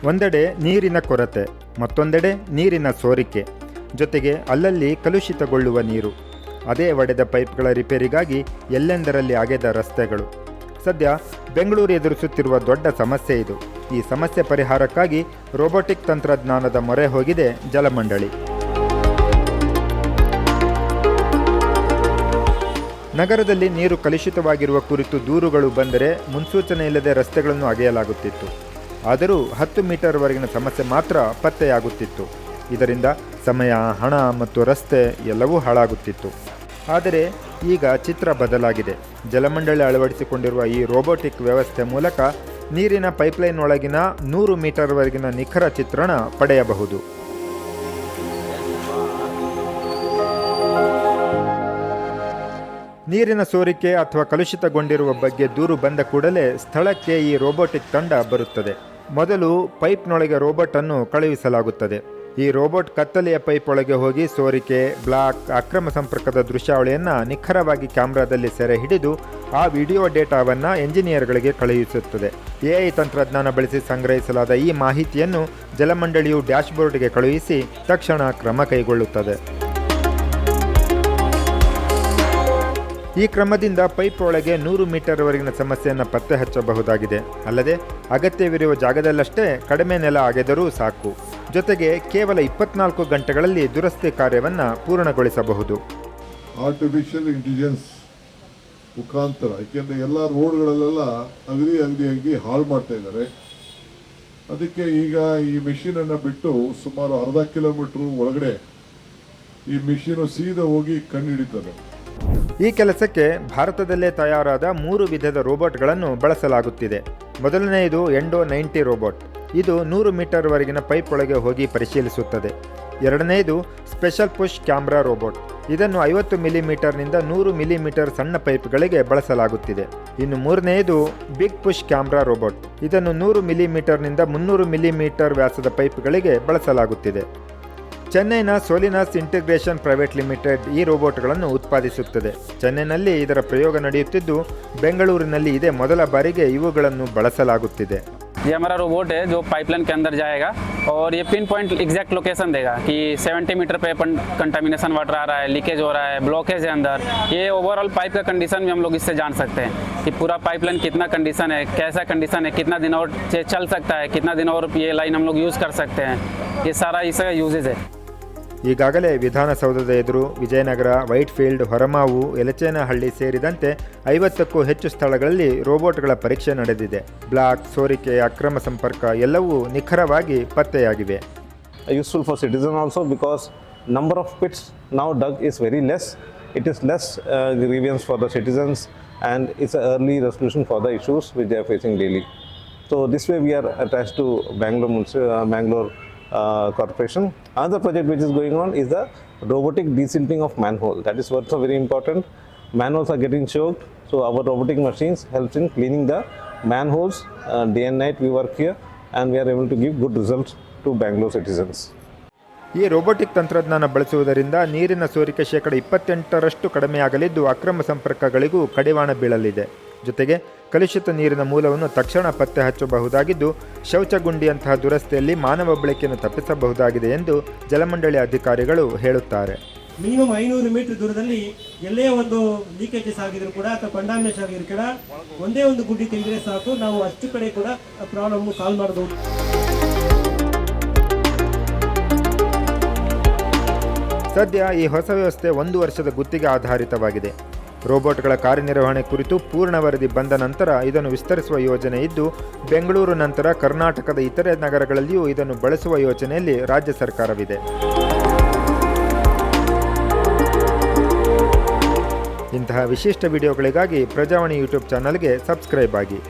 ಒಂದೆಡೆ ನೀರಿನ ಕೊರತೆ, ಮತ್ತೊಂದೆಡೆ ನೀರಿನ ಸೋರಿಕೆ, ಜೊತೆಗೆ ಅಲ್ಲಲ್ಲಿ ಕಲುಷಿತಗೊಳ್ಳುವ ನೀರು. ಅದೇ ಒಡೆದ ಪೈಪ್ಗಳ ರಿಪೇರಿಗಾಗಿ ಎಲ್ಲೆಂದರಲ್ಲಿ ಅಗೆದ ರಸ್ತೆಗಳು. ಸದ್ಯ ಬೆಂಗಳೂರು ಎದುರಿಸುತ್ತಿರುವ ದೊಡ್ಡ ಸಮಸ್ಯೆ ಇದು. ಈ ಸಮಸ್ಯೆ ಪರಿಹಾರಕ್ಕಾಗಿ ರೋಬೋಟಿಕ್ ತಂತ್ರಜ್ಞಾನದ ಮೊರೆ ಹೋಗಿದೆ ಜಲಮಂಡಳಿ. ನಗರದಲ್ಲಿ ನೀರು ಕಲುಷಿತವಾಗಿರುವ ಕುರಿತು ದೂರುಗಳು ಬಂದರೆ ಮುನ್ಸೂಚನೆ ಇಲ್ಲದೆ ರಸ್ತೆಗಳನ್ನು ಅಗೆಯಲಾಗುತ್ತಿತ್ತು. ಆದರೂ 10 ಮೀಟರ್ವರೆಗಿನ ಸಮಸ್ಯೆ ಮಾತ್ರ ಪತ್ತೆಯಾಗುತ್ತಿತ್ತು. ಇದರಿಂದ ಸಮಯ, ಹಣ ಮತ್ತು ರಸ್ತೆ ಎಲ್ಲವೂ ಹಾಳಾಗುತ್ತಿತ್ತು. ಆದರೆ ಈಗ ಚಿತ್ರ ಬದಲಾಗಿದೆ. ಜಲಮಂಡಳಿ ಅಳವಡಿಸಿಕೊಂಡಿರುವ ಈ ರೋಬೋಟಿಕ್ ವ್ಯವಸ್ಥೆ ಮೂಲಕ ನೀರಿನ ಪೈಪ್ಲೈನ್ ಒಳಗಿನ 100 ಮೀಟರ್ವರೆಗಿನ ನಿಖರ ಚಿತ್ರಣ ಪಡೆಯಬಹುದು. ನೀರಿನ ಸೋರಿಕೆ ಅಥವಾ ಕಲುಷಿತಗೊಂಡಿರುವ ಬಗ್ಗೆ ದೂರು ಬಂದ ಕೂಡಲೇ ಸ್ಥಳಕ್ಕೆ ಈ ರೋಬೋಟಿಕ್ ತಂಡ ಬರುತ್ತದೆ. ಮೊದಲು ಪೈಪ್ನೊಳಗೆ ರೋಬೋಟ್ ಅನ್ನು ಕಳುಹಿಸಲಾಗುತ್ತದೆ. ಈ ರೋಬೋಟ್ ಕತ್ತಲೆಯ ಪೈಪ್ ಒಳಗೆ ಹೋಗಿ ಸೋರಿಕೆ, ಬ್ಲಾಕ್, ಅಕ್ರಮ ಸಂಪರ್ಕದ ದೃಶ್ಯಾವಳಿಯನ್ನು ನಿಖರವಾಗಿ ಕ್ಯಾಮ್ರಾದಲ್ಲಿ ಸೆರೆ ಹಿಡಿದು ಆ ವಿಡಿಯೋ ಡೇಟಾವನ್ನು ಎಂಜಿನಿಯರ್ಗಳಿಗೆ ಕಳುಹಿಸುತ್ತದೆ. AI ತಂತ್ರಜ್ಞಾನ ಬಳಸಿ ಸಂಗ್ರಹಿಸಲಾದ ಈ ಮಾಹಿತಿಯನ್ನು ಜಲಮಂಡಳಿಯು ಡ್ಯಾಶ್ಬೋರ್ಡ್ಗೆ ಕಳುಹಿಸಿ ತಕ್ಷಣ ಕ್ರಮ ಕೈಗೊಳ್ಳುತ್ತದೆ. ಈ ಕ್ರಮದಿಂದ ಪೈಪ್ ಒಳಗೆ 100 ಮೀಟರ್ವರೆಗಿನ ಸಮಸ್ಯೆಯನ್ನು ಪತ್ತೆ ಹಚ್ಚಬಹುದಾಗಿದೆ. ಅಲ್ಲದೆ ಅಗತ್ಯವಿರುವ ಜಾಗದಲ್ಲಷ್ಟೇ ಕಡಿಮೆ ನೆಲ ಅಗೆದರೂ ಸಾಕು. ಜೊತೆಗೆ ಕೇವಲ 24 ಗಂಟೆಗಳಲ್ಲಿ ದುರಸ್ತಿ ಕಾರ್ಯವನ್ನು ಪೂರ್ಣಗೊಳಿಸಬಹುದು. ಆರ್ಟಿಫಿಷಿಯಲ್ ಇಂಟೆಲಿಜೆನ್ಸ್ ಮುಖಾಂತರ, ಯಾಕೆಂದರೆ ಎಲ್ಲ ರೋಡ್ಗಳಲ್ಲೆಲ್ಲ ಅಗದಿ ಹಾಳು ಮಾಡ್ತಾ ಇದ್ದಾರೆ. ಅದಕ್ಕೆ ಈಗ ಈ ಮಿಷಿನನ್ನು ಬಿಟ್ಟು ಸುಮಾರು ಅರ್ಧ ಕಿಲೋಮೀಟರ್ ಒಳಗಡೆ ಈ ಮಿಷಿನು ಸೀದಾ ಹೋಗಿ ಕಂಡುಹಿಡಿತದೆ. ಈ ಕೆಲಸಕ್ಕೆ ಭಾರತದಲ್ಲೇ ತಯಾರಾದ 3 ವಿಧದ ರೋಬೋಟ್ಗಳನ್ನು ಬಳಸಲಾಗುತ್ತಿದೆ. ಮೊದಲನೆಯದು ಎಂಡೋ 90 ರೋಬೋಟ್. ಇದು 100 ಮೀಟರ್ವರೆಗಿನ ಪೈಪ್ ಒಳಗೆ ಹೋಗಿ ಪರಿಶೀಲಿಸುತ್ತದೆ. ಎರಡನೆಯದು ಸ್ಪೆಷಲ್ ಪುಷ್ ಕ್ಯಾಮ್ರಾ ರೋಬೋಟ್. ಇದನ್ನು 50 ಮಿಲಿಮೀಟರ್ನಿಂದ 100 ಮಿಲಿಮೀಟರ್ ಸಣ್ಣ ಪೈಪ್ಗಳಿಗೆ ಬಳಸಲಾಗುತ್ತಿದೆ. ಇನ್ನು ಮೂರನೆಯದು ಬಿಗ್ ಪುಷ್ ಕ್ಯಾಮ್ರಾ ರೋಬೋಟ್. ಇದನ್ನು 100 ಮಿಲಿಮೀಟರ್ನಿಂದ 300 ಮಿಲಿಮೀಟರ್ ವ್ಯಾಸದ ಪೈಪ್ಗಳಿಗೆ ಬಳಸಲಾಗುತ್ತಿದೆ. ಚೆನ್ನೈನ ಸೋಲಿನಾಸ್ ಇಂಟಿಗ್ರೇಷನ್ ಪ್ರೈವೇಟ್ ಲಿಮಿಟೆಡ್ ಈ ರೋಬೋಟ್ಗಳನ್ನು ಉತ್ಪಾದಿಸುತ್ತದೆ. ಚೆನ್ನೈನಲ್ಲಿ ಇದರ ಪ್ರಯೋಗ ನಡೆಯುತ್ತಿದ್ದು, ಬೆಂಗಳೂರಿನಲ್ಲಿ ಇದೇ ಮೊದಲ ಬಾರಿಗೆ ಇವುಗಳನ್ನು ಬಳಸಲಾಗುತ್ತಿದೆ. ये हमारा रोबोट है जो पाइपलाइन के अंदर जाएगा और ये पिन पॉइंट एग्जैक्ट लोकेशन देगा कि 70 मीटर पे कंटामिनेशन वाटर आ रहा है, लीकेज हो रहा है, ब्लॉकेज है अंदर. ये ओवरऑल पाइप का कंडीशन भी हम लोग इससे जान सकते हैं कि पूरा पाइपलाइन कितना कंडीशन है, कैसा कंडीशन है, कितना दिन और चल सकता है, कितना दिन और ये लाइन हम लोग यूज़ कर सकते हैं. ये सारा इसका यूजेज है. ಈಗಾಗಲೇ ವಿಧಾನಸೌಧದ ಎದುರು, ವಿಜಯನಗರ, ವೈಟ್ಫೀಲ್ಡ್, ಹೊರಮಾವು, ಯಲಚೇನಹಳ್ಳಿ ಸೇರಿದಂತೆ 50ಕ್ಕೂ ಹೆಚ್ಚು ಸ್ಥಳಗಳಲ್ಲಿ ರೋಬೋಟ್ಗಳ ಪರೀಕ್ಷೆ ನಡೆದಿದೆ. ಬ್ಲಾಕ್, ಸೋರಿಕೆ, ಅಕ್ರಮ ಸಂಪರ್ಕ ಎಲ್ಲವೂ ನಿಖರವಾಗಿ ಪತ್ತೆಯಾಗಿವೆ. Useful for citizen also because number of pits now dug is very less. It is less grievance for the citizens and it's an early resolution for the issues which they are facing daily. So this way we are attached to Bangalore Corporation. Another project which is going on is the robotic desilting of manhole. That is also very important. Manholes are getting choked, so our robotic machines helps in cleaning the manholes. Day and night we work here and we are able to give good results to Bangalore citizens. ಈ robotic ತಂತ್ರಜ್ಞಾನ ಬಳಸುವುದರಿಂದ ನೀರಿನ ಸೋರಿಕೆ 28% ಕಡಿಮೆಯಾಗಲಿದ್ದು, ಅಕ್ರಮ ಸಂಪರ್ಕಗಳಿಗೂ ಕಡಿವಾಣ ಬೀಳಲಿದೆ. ಜೊತೆಗೆ ಕಲುಷಿತ ನೀರಿನ ಮೂಲವನ್ನು ತಕ್ಷಣ ಪತ್ತೆ ಹಚ್ಚಬಹುದಾಗಿದ್ದು, ಶೌಚಗುಂಡಿಯಂತಹ ದುರಸ್ತಿಯಲ್ಲಿ ಮಾನವ ಬಳಕೆಯನ್ನು ತಪ್ಪಿಸಬಹುದಾಗಿದೆ ಎಂದು ಜಲಮಂಡಳಿ ಅಧಿಕಾರಿಗಳು ಹೇಳುತ್ತಾರೆ. ಮಿನಿಮಮ್ 500 ಮೀಟರ್ ದೂರದಲ್ಲಿ ಎಲ್ಲೇ ಒಂದು ಲೀಕೇಜಸ್ ಆಗಿದ್ರು ಕೂಡ ಅಥವಾ ಕಂಡಾಮಿನೇಷನ್ ಆಗಿದ್ರು ಕೂಡ ಒಂದೇ ಒಂದು ಗುಡ್ಡಿ ತೆಗೆದರೆ ಸಾಕು, ನಾವು ಅಷ್ಟು ಕಡೆ ಕೂಡ ಪ್ರಾಬ್ಲಮ್ ಸಾಲ್ವ್ ಮಾಡಬಹುದು. ಸದ್ಯ ಈ ಹೊಸ ವ್ಯವಸ್ಥೆ 1 ವರ್ಷದ ಗುತ್ತಿಗೆ ಆಧಾರಿತವಾಗಿದೆ. ರೋಬೋಟ್ಗಳ ಕಾರ್ಯನಿರ್ವಹಣೆ ಕುರಿತು ಪೂರ್ಣ ವರದಿ ಬಂದ ನಂತರ ಇದನ್ನು ವಿಸ್ತರಿಸುವ ಯೋಜನೆ ಇದ್ದು, ಬೆಂಗಳೂರು ನಂತರ ಕರ್ನಾಟಕದ ಇತರೆ ನಗರಗಳಲ್ಲಿಯೂ ಇದನ್ನು ಬಳಸುವ ಯೋಜನೆಯಲ್ಲಿ ರಾಜ್ಯ ಸರ್ಕಾರವಿದೆ. ಇಂತಹ ವಿಶಿಷ್ಟ ವಿಡಿಯೋಗಳಿಗಾಗಿ ಪ್ರಜಾವಾಣಿ ಯೂಟ್ಯೂಬ್ ಚಾನಲ್ಗೆ ಸಬ್ಸ್ಕ್ರೈಬ್ ಆಗಿ.